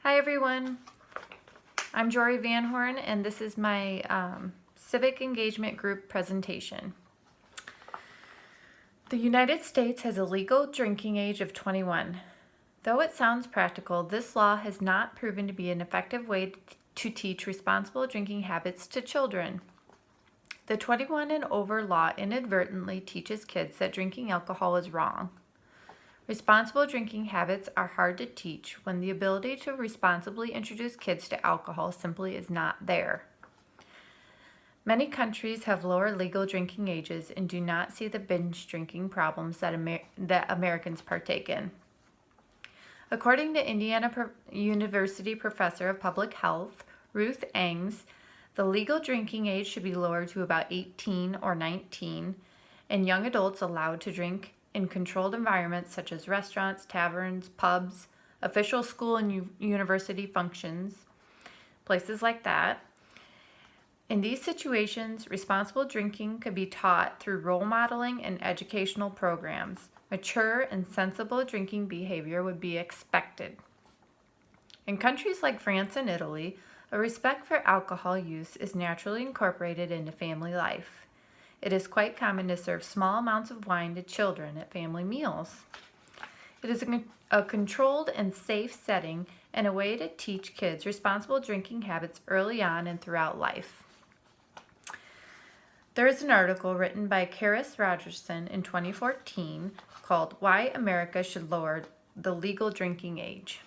Hi everyone, I'm Jory Van Horn and this is my Civic Engagement Group presentation. The United States has a legal drinking age of 21. Though it sounds practical, this law has not proven to be an effective way to teach responsible drinking habits to children. The 21 and over law inadvertently teaches kids that drinking alcohol is wrong. Responsible drinking habits are hard to teach when the ability to responsibly introduce kids to alcohol simply is not there. Many countries have lower legal drinking ages and do not see the binge drinking problems that Americans partake in. According to Indiana University professor of public health, Ruth Engs, the legal drinking age should be lowered to about 18 or 19, and young adults allowed to drink in controlled environments such as restaurants, taverns, pubs, official school and university functions, places like that. In these situations, responsible drinking could be taught through role modeling and educational programs. Mature and sensible drinking behavior would be expected. In countries like France and Italy, a respect for alcohol use is naturally incorporated into family life. It is quite common to serve small amounts of wine to children at family meals. It is a controlled and safe setting and a way to teach kids responsible drinking habits early on and throughout life. There is an article written by Karis Rogerson in 2014 called Why America Should Lower the Legal Drinking Age.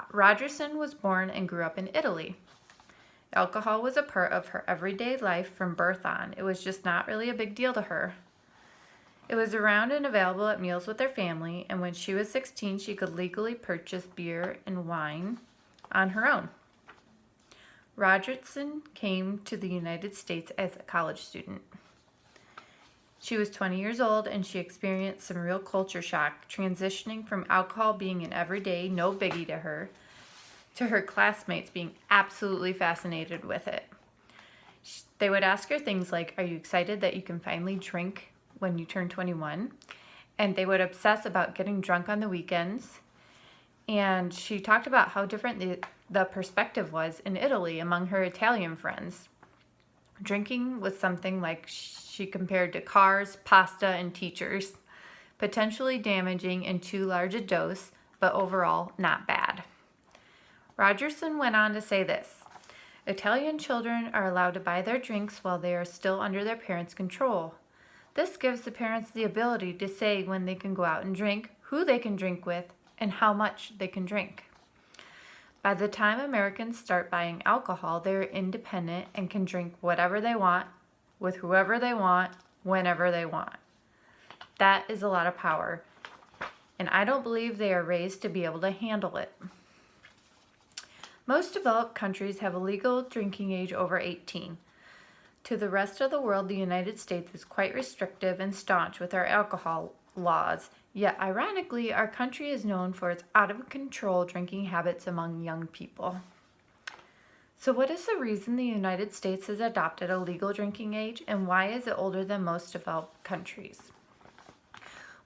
Rogerson was born and grew up in Italy. Alcohol was a part of her everyday life from birth on. It was just not really a big deal to her. It was around and available at meals with her family, and when she was 16, she could legally purchase beer and wine on her own. Rogerson came to the United States as a college student. She was 20 years old, and she experienced some real culture shock, transitioning from alcohol being an everyday, no biggie to her classmates being absolutely fascinated with it. They would ask her things like, "Are you excited that you can finally drink when you turn 21?" And they would obsess about getting drunk on the weekends. And she talked about how different the perspective was in Italy among her Italian friends. Drinking was something like she compared to cars, pasta, and teachers, potentially damaging in too large a dose, but overall not bad. Rogerson went on to say this: Italian children are allowed to buy their drinks while they are still under their parents' control. This gives the parents the ability to say when they can go out and drink, who they can drink with, and how much they can drink. By the time Americans start buying alcohol, they are independent and can drink whatever they want, with whoever they want, whenever they want. That is a lot of power, and I don't believe they are raised to be able to handle it. Most developed countries have a legal drinking age over 18. To the rest of the world, the United States is quite restrictive and staunch with our alcohol laws, yet ironically, our country is known for its out-of-control drinking habits among young people. So what is the reason the United States has adopted a legal drinking age, and why is it older than most developed countries?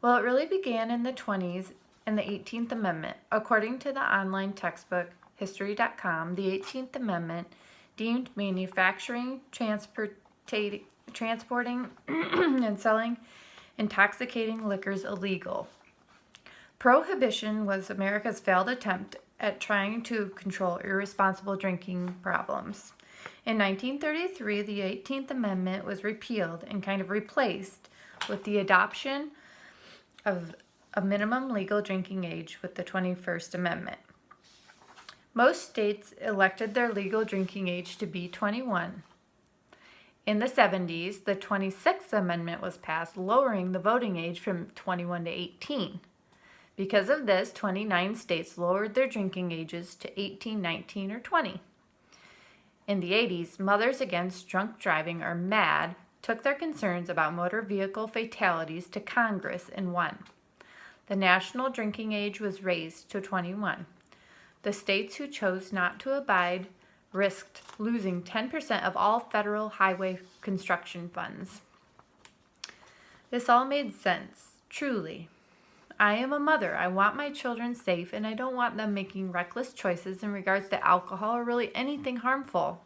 Well, it really began in the 20s in the 18th Amendment. According to the online textbook History.com, the 18th Amendment deemed manufacturing, transporting, and selling intoxicating liquors illegal. Prohibition was America's failed attempt at trying to control irresponsible drinking problems. In 1933, the 18th Amendment was repealed and kind of replaced with the adoption of a minimum legal drinking age with the 21st Amendment. Most states elected their legal drinking age to be 21. In the 70s, the 26th Amendment was passed, lowering the voting age from 21 to 18. Because of this, 29 states lowered their drinking ages to 18, 19, or 20. In the 80s, Mothers Against Drunk Driving, or MAD, took their concerns about motor vehicle fatalities to Congress and won. The national drinking age was raised to 21. The states who chose not to abide risked losing 10% of all federal highway construction funds. This all made sense, truly. I am a mother. I want my children safe, and I don't want them making reckless choices in regards to alcohol or really anything harmful.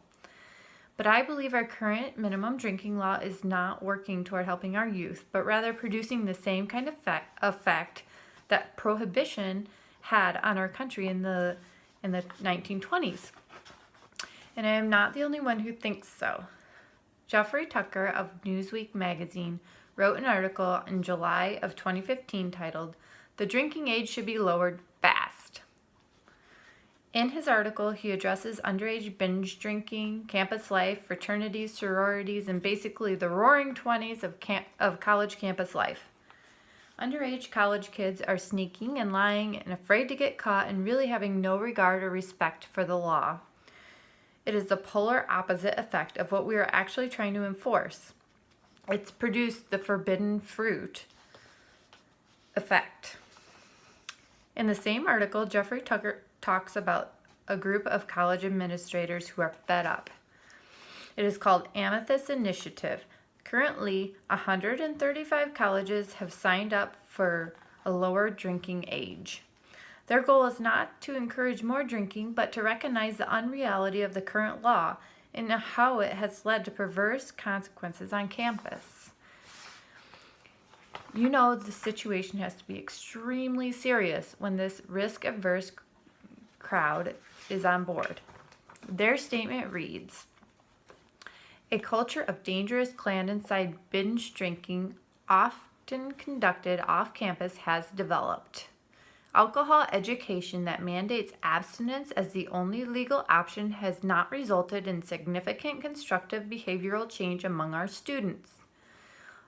But I believe our current minimum drinking law is not working toward helping our youth, but rather producing the same kind of effect that prohibition had on our country in the 1920s. And I am not the only one who thinks so. Jeffrey Tucker of Newsweek magazine wrote an article in July of 2015 titled, "The Drinking Age Should Be Lowered Fast." In his article, he addresses underage binge drinking, campus life, fraternities, sororities, and basically the roaring 20s of college campus life. Underage college kids are sneaking and lying and afraid to get caught and really having no regard or respect for the law. It is the polar opposite effect of what we are actually trying to enforce. It's produced the forbidden fruit effect. In the same article, Jeffrey Tucker talks about a group of college administrators who are fed up. It is called Amethyst Initiative. Currently, 135 colleges have signed up for a lower drinking age. Their goal is not to encourage more drinking, but to recognize the unreality of the current law and how it has led to perverse consequences on campus. You know, the situation has to be extremely serious when this risk-averse crowd is on board. Their statement reads, "A culture of dangerous clandestine binge drinking, often conducted off campus, has developed. Alcohol education that mandates abstinence as the only legal option has not resulted in significant constructive behavioral change among our students.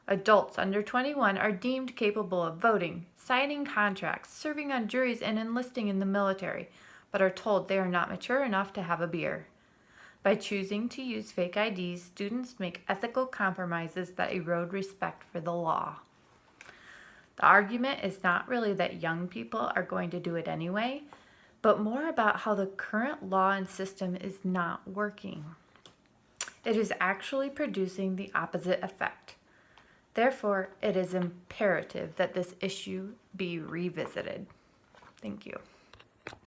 Adults under 21 are deemed capable of voting, signing contracts, serving on juries, and enlisting in the military, but are told they are not mature enough to have a beer. By choosing to use fake IDs, students make ethical compromises that erode respect for the law." The argument is not really that young people are going to do it anyway, but more about how the current law and system is not working. It is actually producing the opposite effect. Therefore, it is imperative that this issue be revisited. Thank you.